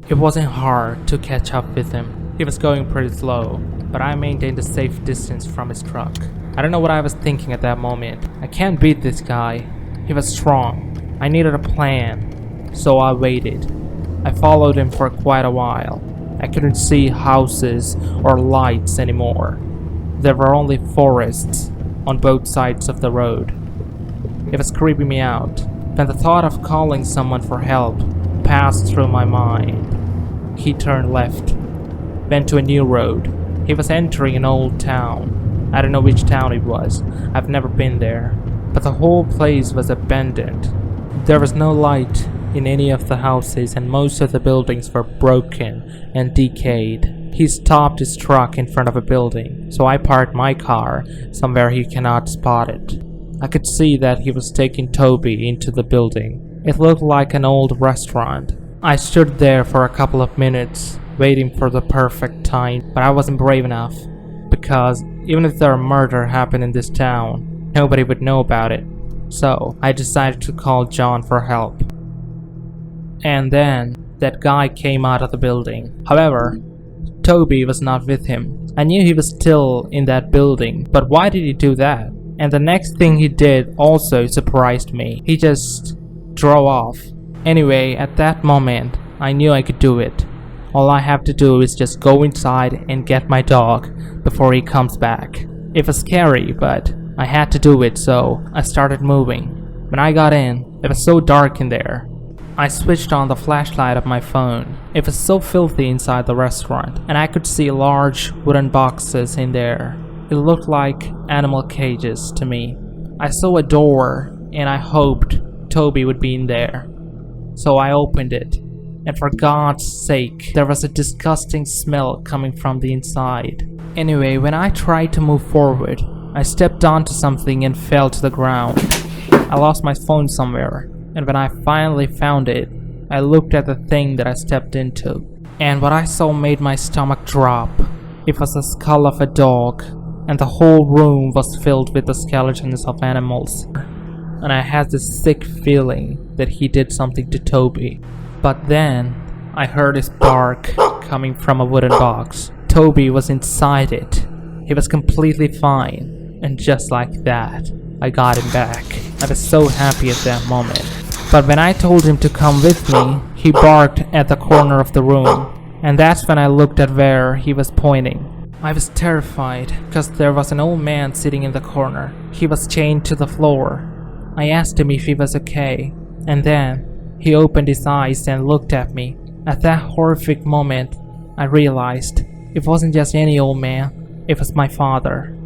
It wasn't hard to catch up with him. He was going pretty slow, but I maintained a safe distance from his truck. I don't know what I was thinking at that moment. I can't beat this guy. He was strong. I needed a plan, so I waited. I followed him for quite a while. I couldn't see houses or lights anymore. There were only forests on both sides of the road. It was creeping me out. Then the thought of calling someone for help passed through my mind. He turned left, went to a new road. He was entering an old town. I don't know which town it was. I've never been there. But the whole place was abandoned. There was no light in any of the houses, and most of the buildings were broken and decayed. He stopped his truck in front of a building, so I parked my car somewhere he cannot spot it. I could see that he was taking Toby into the building. It looked like an old restaurant. I stood there for a couple of minutes, waiting for the perfect time, but I wasn't brave enough, because even if a murder happened in this town, nobody would know about it. So I decided to call John for help. And then that guy came out of the building. However, Toby was not with him. I knew he was still in that building, but why did he do that? And the next thing he did also surprised me. He just drove off. Anyway, at that moment, I knew I could do it. All I have to do is just go inside and get my dog before he comes back. It was scary, but I had to do it, so I started moving. When I got in, it was so dark in there. I switched on the flashlight of my phone. It was so filthy inside the restaurant, and I could see large wooden boxes in there. It looked like animal cages to me. I saw a door, and I hoped Toby would be in there. So I opened it, and for God's sake, there was a disgusting smell coming from the inside. Anyway, when I tried to move forward, I stepped onto something and fell to the ground. I lost my phone somewhere, and when I finally found it, I looked at the thing that I stepped into, and what I saw made my stomach drop. It was the skull of a dog, and the whole room was filled with the skeletons of animals. And I had this sick feeling that he did something to Toby. But then, I heard his bark coming from a wooden box. Toby was inside it. He was completely fine, and just like that, I got him back. I was so happy at that moment. But when I told him to come with me, he barked at the corner of the room, and that's when I looked at where he was pointing. I was terrified, because there was an old man sitting in the corner. He was chained to the floor. I asked him if he was okay, and then he opened his eyes and looked at me. At that horrific moment, I realized it wasn't just any old man, it was my father.